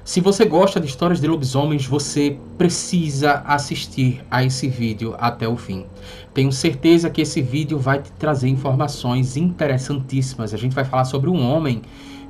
Se você gosta de histórias de lobisomens, você precisa assistir a esse vídeo até o fim. Tenho certeza que esse vídeo vai te trazer informações interessantíssimas. A gente vai falar sobre um homem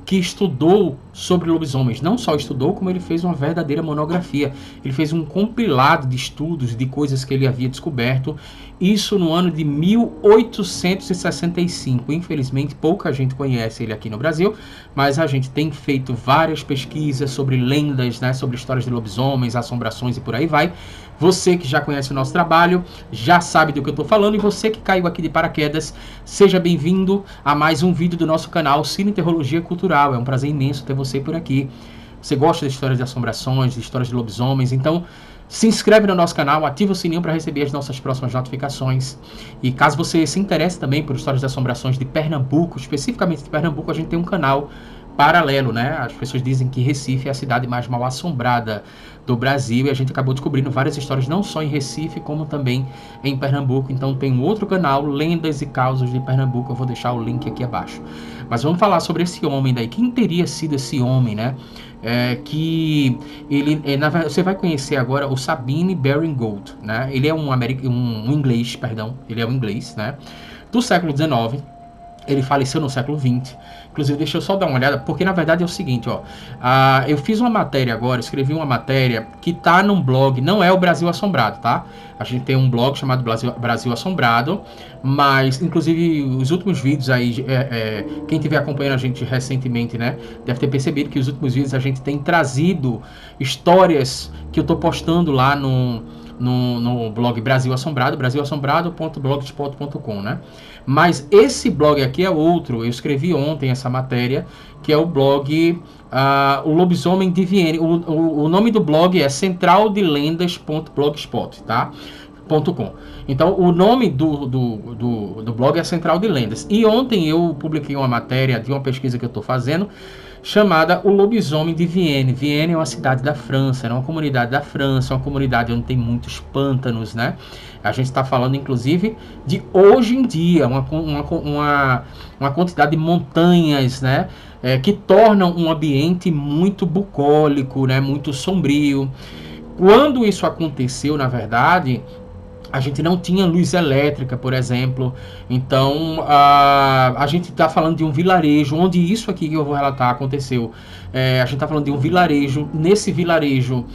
que estudou sobre lobisomens. Não só estudou, como ele fez uma verdadeira monografia. Ele fez um compilado de estudos, de coisas que ele havia descoberto. Isso no ano de 1865. Infelizmente, pouca gente conhece ele aqui no Brasil, mas a gente tem feito várias pesquisas sobre lendas, né, sobre histórias de lobisomens, assombrações e por aí vai. Você que já conhece o nosso trabalho, já sabe do que eu estou falando, e você que caiu aqui de paraquedas, seja bem-vindo a mais um vídeo do nosso canal Cine Teologia Cultural. É um prazer imenso ter você por aqui. Você gosta de histórias de assombrações, de histórias de lobisomens, então se inscreve no nosso canal, ativa o sininho para receber as nossas próximas notificações. E caso você se interesse também por histórias de assombrações de Pernambuco, especificamente de Pernambuco, a gente tem um canal paralelo, né? As pessoas dizem que Recife é a cidade mais mal assombrada do Brasil, e a gente acabou descobrindo várias histórias não só em Recife, como também em Pernambuco. Então tem um outro canal, Lendas e Causos de Pernambuco, eu vou deixar o link aqui abaixo. Mas vamos falar sobre esse homem daí. Quem teria sido esse homem, né? Que ele, você vai conhecer agora o Sabine Baring Gould, né? Ele é um inglês, perdão, ele é um inglês, né? Do século XIX. Ele faleceu no século XX. Inclusive, deixa eu só dar uma olhada, porque na verdade é o seguinte, ó. Eu fiz uma matéria agora, escrevi uma matéria que tá num blog, não é o Brasil Assombrado, tá? A gente tem um blog chamado Brasil Assombrado, mas, inclusive, os últimos vídeos aí, quem estiver acompanhando a gente recentemente, né, deve ter percebido que os últimos vídeos a gente tem trazido histórias que eu tô postando lá no blog Brasil Assombrado, brasilassombrado.blogspot.com, né? Mas esse blog aqui é outro, eu escrevi ontem essa matéria, que é o blog O Lobisomem de Vienne. O nome do blog é centraldelendas.blogspot, tá? .com. Então, o nome do blog é Central de Lendas. E ontem eu publiquei uma matéria de uma pesquisa que eu estou fazendo, chamada O Lobisomem de Vienne. Vienne é uma cidade da França, é uma comunidade da França, uma comunidade onde tem muitos pântanos, né? A gente está falando, inclusive, de hoje em dia, uma quantidade de montanhas, né? Que tornam um ambiente muito bucólico, né? Muito sombrio. Quando isso aconteceu, na verdade, a gente não tinha luz elétrica, por exemplo. Então, a gente está falando de um vilarejo, onde isso aqui que eu vou relatar aconteceu. A gente está falando de um vilarejo. Nesse vilarejo,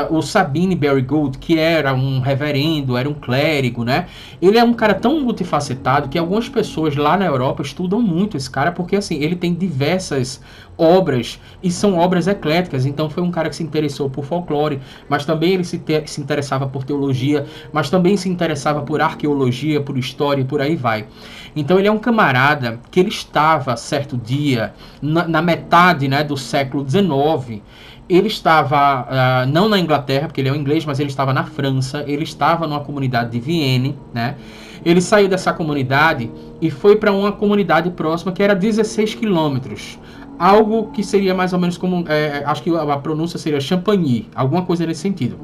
o Sabine Baring Gould, que era um reverendo, era um clérigo, né? Ele é um cara tão multifacetado que algumas pessoas lá na Europa estudam muito esse cara, porque assim, ele tem diversas obras, e são obras ecléticas. Então foi um cara que se interessou por folclore, mas também ele se interessava por teologia, mas também se interessava por arqueologia, por história e por aí vai. Então ele é um camarada que ele estava, certo dia, na metade, né, do século XIX, ele estava, não na Inglaterra, porque ele é um inglês, mas ele estava na França, ele estava numa comunidade de Vienne, né? Ele saiu dessa comunidade e foi para uma comunidade próxima que era 16 quilômetros. Algo que seria mais ou menos como, acho que a pronúncia seria Champagny, alguma coisa nesse sentido.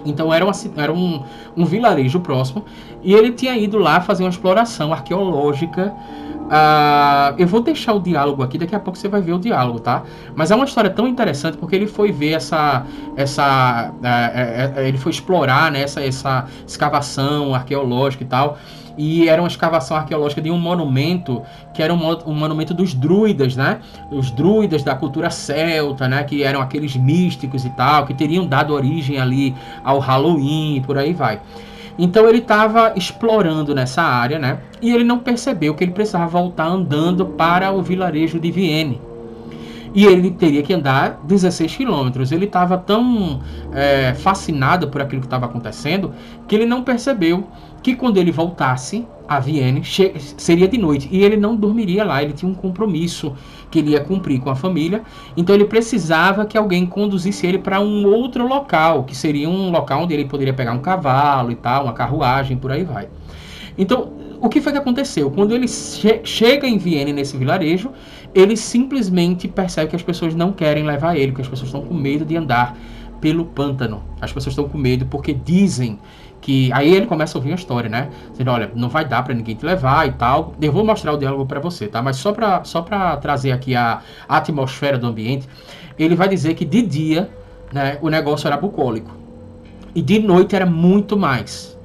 Então era um vilarejo próximo, e ele tinha ido lá fazer uma exploração arqueológica. Eu vou deixar o diálogo aqui, daqui a pouco você vai ver o diálogo, tá? Mas é uma história tão interessante, porque ele foi ver ele foi explorar, né, essa escavação arqueológica e tal. E era uma escavação arqueológica de um monumento, que era um monumento dos druidas, né? Os druidas da cultura celta, né? Que eram aqueles místicos e tal, que teriam dado origem ali ao Halloween e por aí vai. Então ele estava explorando nessa área, né? E ele não percebeu que ele precisava voltar andando para o vilarejo de Vienne. E ele teria que andar 16 quilômetros. Ele estava tão fascinado por aquilo que estava acontecendo, que ele não percebeu que quando ele voltasse a Vienne, seria de noite. E ele não dormiria lá, ele tinha um compromisso que ele ia cumprir com a família. Então ele precisava que alguém conduzisse ele para um outro local, que seria um local onde ele poderia pegar um cavalo e tal, uma carruagem, por aí vai. Então, o que foi que aconteceu? Quando ele chega em Vienne, nesse vilarejo, ele simplesmente percebe que as pessoas não querem levar ele, que as pessoas estão com medo de andar pelo pântano. As pessoas estão com medo porque dizem que... Aí ele começa a ouvir a história, né? Dizendo, olha, não vai dar para ninguém te levar e tal. Eu vou mostrar o diálogo para você, tá? Mas só para trazer aqui a atmosfera do ambiente, ele vai dizer que de dia, né, o negócio era bucólico. E de noite era muito mais.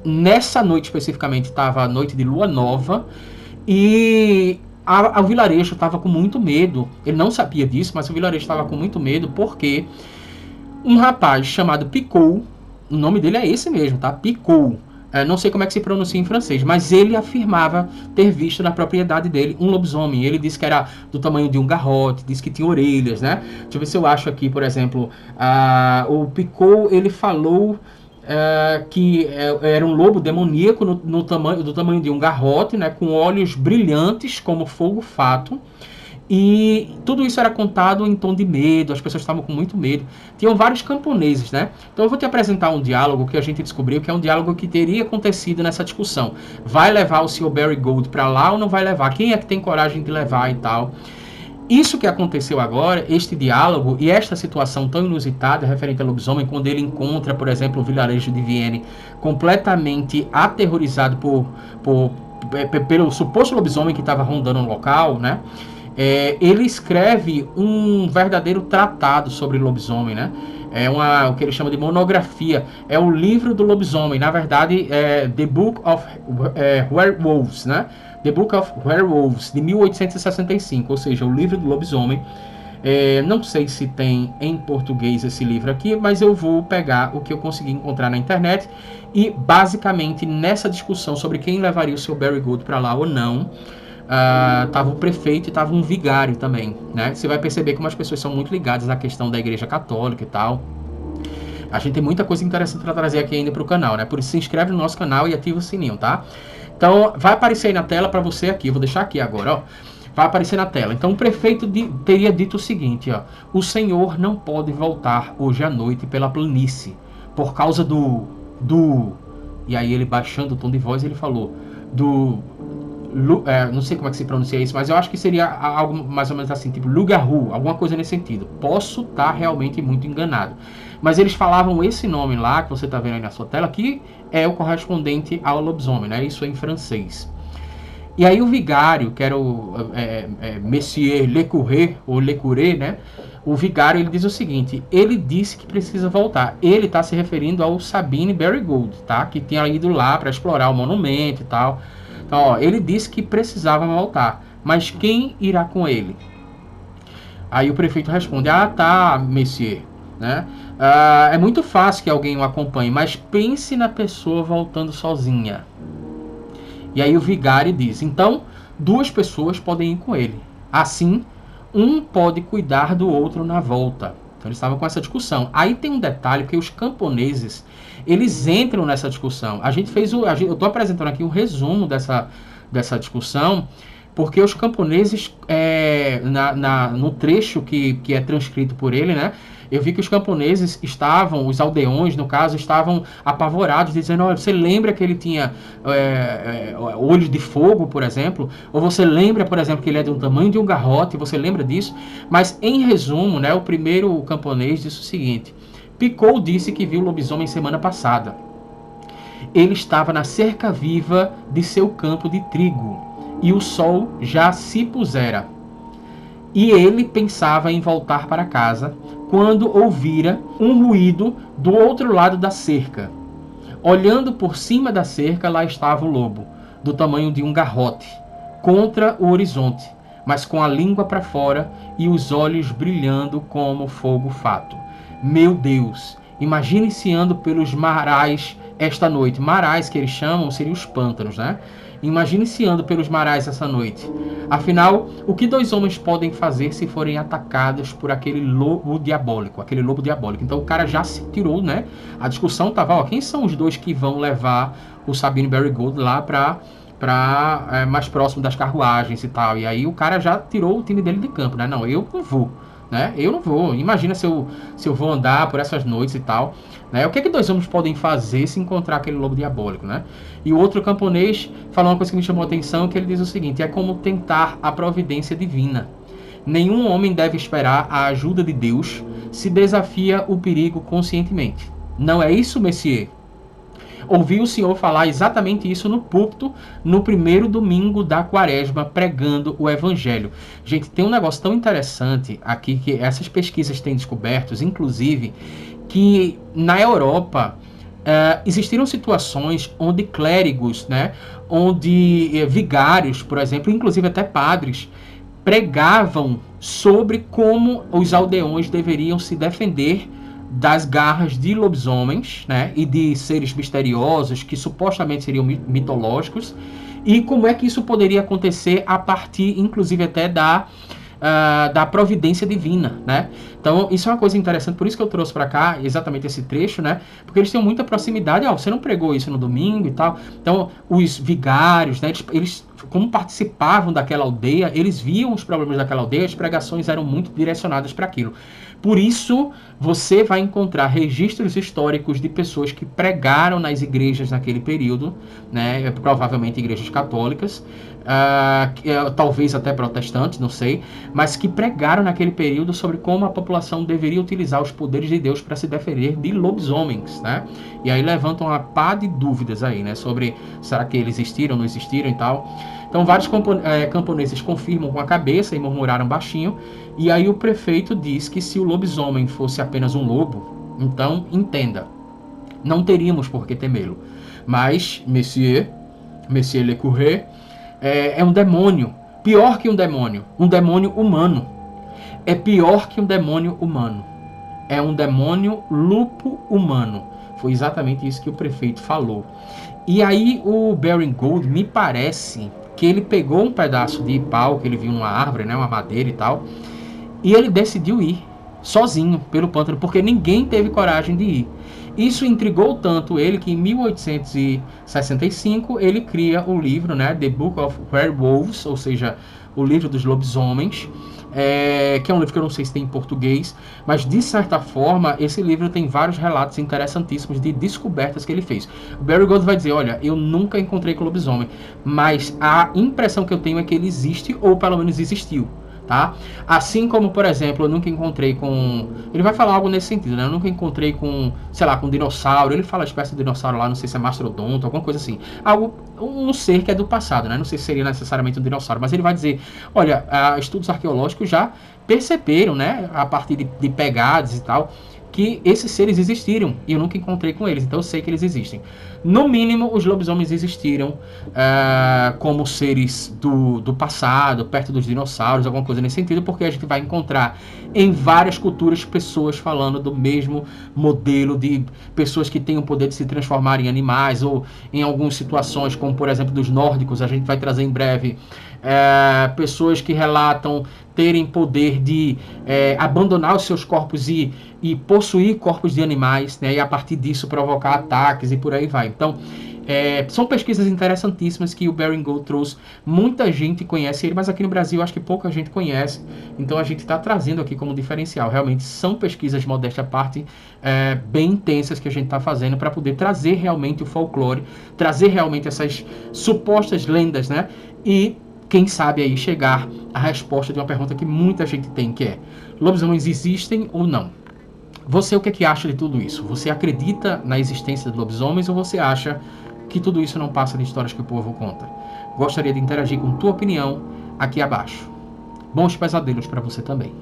Nessa noite especificamente estava a noite de lua nova e o vilarejo estava com muito medo. Ele não sabia disso, mas o vilarejo estava com muito medo porque um rapaz chamado Picot, o nome dele é esse mesmo, tá? Picot. Não sei como é que se pronuncia em francês, mas ele afirmava ter visto na propriedade dele um lobisomem. Ele disse que era do tamanho de um garrote, disse que tinha orelhas, né? Deixa eu ver se eu acho aqui, por exemplo, o Picot, ele falou que era um lobo demoníaco do tamanho de um garrote, né? Com olhos brilhantes como fogo fato. E tudo isso era contado em tom de medo, as pessoas estavam com muito medo. Tinham vários camponeses, né? Então eu vou te apresentar um diálogo que a gente descobriu que é um diálogo que teria acontecido nessa discussão. Vai levar o Sr. Barry Gold para lá ou não vai levar? Quem é que tem coragem de levar e tal? Isso que aconteceu agora, este diálogo e esta situação tão inusitada referente ao lobisomem, quando ele encontra, por exemplo, o vilarejo de Vienne completamente aterrorizado pelo suposto lobisomem que estava rondando no local, né? Ele escreve um verdadeiro tratado sobre lobisomem, né? O que ele chama de monografia. É o livro do lobisomem. Na verdade, The Book of Werewolves, né? The Book of Werewolves, de 1865, ou seja, o livro do lobisomem. Não sei se tem em português esse livro aqui, mas eu vou pegar o que eu consegui encontrar na internet. E, basicamente, nessa discussão sobre quem levaria o Sr. Barry Gold para lá ou não, tava o prefeito e tava um vigário também, né? Você vai perceber como as pessoas são muito ligadas à questão da Igreja Católica e tal. A gente tem muita coisa interessante para trazer aqui ainda para o canal, né? Por isso se inscreve no nosso canal e ativa o sininho, tá? Então vai aparecer aí na tela para você aqui, eu vou deixar aqui agora, ó. Vai aparecer na tela. Então o prefeito teria dito o seguinte, ó: o senhor não pode voltar hoje à noite pela planície por causa e aí ele baixando o tom de voz ele falou não sei como é que se pronuncia isso, mas eu acho que seria algo mais ou menos assim, tipo Lugarru, alguma coisa nesse sentido. Posso estar realmente muito enganado, mas eles falavam esse nome lá, que você está vendo aí na sua tela, que é o correspondente ao lobisomem, né? Isso é em francês. E aí o vigário, que era o Monsieur Lecouret, ou Lecouret, né? O vigário, ele diz o seguinte: ele disse que precisa voltar. Ele está se referindo ao Sabine Barry Gold, tá? Que tinha ido lá para explorar o monumento e tal. Então, ó, ele disse que precisava voltar, mas quem irá com ele? Aí o prefeito responde: tá, monsieur, né? É muito fácil que alguém o acompanhe, mas pense na pessoa voltando sozinha. E aí o vigário diz: então, 2 pessoas podem ir com ele. Assim, um pode cuidar do outro na volta. Então eles estavam com essa discussão. Aí tem um detalhe, porque os camponeses, eles entram nessa discussão. Eu estou apresentando aqui um resumo dessa discussão, porque os camponeses, no trecho que é transcrito por ele, né? Eu vi que os camponeses os aldeões, no caso, estavam apavorados, dizendo: olha, você lembra que ele tinha olhos de fogo, por exemplo? Ou você lembra, por exemplo, que ele é do tamanho de um garrote? Você lembra disso? Mas, em resumo, né, o primeiro camponês disse o seguinte: Picot disse que viu o lobisomem semana passada. Ele estava na cerca viva de seu campo de trigo, e o sol já se pusera. E ele pensava em voltar para casa, quando ouvira um ruído do outro lado da cerca. Olhando por cima da cerca, lá estava o lobo, do tamanho de um garrote, contra o horizonte, mas com a língua para fora e os olhos brilhando como fogo fato. Meu Deus, imagine-se ando pelos marais esta noite. Marais, que eles chamam, seriam os pântanos, né? Imagine-se ando pelos marais essa noite. Afinal, o que 2 homens podem fazer se forem atacados por aquele lobo diabólico? Então o cara já se tirou, né? A discussão tava, ó, quem são os 2 que vão levar o Sabine Barry Gold lá para mais próximo das carruagens e tal? E aí o cara já tirou o time dele de campo, né? Não, eu não vou. Né? Eu não vou. Imagina se eu vou andar por essas noites e tal, né? O que é que 2 homens podem fazer se encontrar aquele lobo diabólico, né? E o outro camponês falou uma coisa que me chamou a atenção, que ele diz o seguinte: é como tentar a providência divina. Nenhum homem deve esperar a ajuda de Deus se desafia o perigo conscientemente. Não é isso, Messier? Ouvi o senhor falar exatamente isso no púlpito, no primeiro domingo da quaresma, pregando o evangelho. Gente, tem um negócio tão interessante aqui que essas pesquisas têm descoberto, inclusive, que na Europa existiram situações onde clérigos, né, onde vigários, por exemplo, inclusive até padres, pregavam sobre como os aldeões deveriam se defender das garras de lobisomens, né, e de seres misteriosos que supostamente seriam mitológicos, e como é que isso poderia acontecer a partir, inclusive, até da providência divina, né? Então, isso é uma coisa interessante, por isso que eu trouxe para cá exatamente esse trecho, né? Porque eles têm muita proximidade. Você não pregou isso no domingo e tal. Então, os vigários, né? Eles como participavam daquela aldeia, eles viam os problemas daquela aldeia, as pregações eram muito direcionadas para aquilo. Por isso, você vai encontrar registros históricos de pessoas que pregaram nas igrejas naquele período, né? Provavelmente igrejas católicas, talvez até protestantes, não sei, mas que pregaram naquele período sobre como a população deveria utilizar os poderes de Deus para se defender de lobisomens, né? E aí levantam uma pá de dúvidas aí, né? Sobre será que eles existiram, não existiram e tal. Então vários camponeses confirmam com a cabeça e murmuraram baixinho. E aí o prefeito diz que se o lobisomem fosse apenas um lobo, então entenda, não teríamos por que temê-lo. Mas Monsieur Le Curé, é um demônio, pior que um demônio humano. É pior que um demônio humano. É um demônio lupo humano. Foi exatamente isso que o prefeito falou. E aí o Baring-Gould, me parece que ele pegou um pedaço de pau que ele viu numa árvore, né, uma madeira e tal, e ele decidiu ir sozinho pelo pântano, porque ninguém teve coragem de ir. Isso intrigou tanto ele que em 1865 ele cria o livro, né, The Book of Werewolves, ou seja, o livro dos lobisomens, que é um livro que eu não sei se tem em português, mas de certa forma esse livro tem vários relatos interessantíssimos de descobertas que ele fez. O Baring-Gould vai dizer, olha, eu nunca encontrei com lobisomem, mas a impressão que eu tenho é que ele existe, ou pelo menos existiu. Tá? Assim como, por exemplo, eu nunca encontrei com... Ele vai falar algo nesse sentido, né? Eu nunca encontrei com, sei lá, com dinossauro. Ele fala a espécie de dinossauro lá, não sei se é mastrodonto, alguma coisa assim. Um ser que é do passado, né? Não sei se seria necessariamente um dinossauro, mas ele vai dizer, olha, estudos arqueológicos já perceberam, né? A partir de pegadas e tal, que esses seres existiram e eu nunca encontrei com eles, então eu sei que eles existem. No mínimo, os lobisomens existiram como seres do passado, perto dos dinossauros, alguma coisa nesse sentido, porque a gente vai encontrar em várias culturas pessoas falando do mesmo modelo de pessoas que têm o poder de se transformar em animais, ou em algumas situações, como por exemplo dos nórdicos, a gente vai trazer em breve pessoas que relatam terem poder de abandonar os seus corpos e possuir corpos de animais, né, e a partir disso provocar ataques e por aí vai. Então, são pesquisas interessantíssimas que o Baring-Gould trouxe. Muita gente conhece ele, mas aqui no Brasil acho que pouca gente conhece. Então a gente está trazendo aqui como diferencial. Realmente são pesquisas, modéstia à parte, bem intensas que a gente está fazendo para poder trazer realmente o folclore, trazer realmente essas supostas lendas, né? E quem sabe aí chegar à resposta de uma pergunta que muita gente tem, que é: lobisomens existem ou não? Você, o que é que acha de tudo isso? Você acredita na existência de lobisomens ou você acha que tudo isso não passa de histórias que o povo conta? Gostaria de interagir com tua opinião aqui abaixo. Bons pesadelos para você também.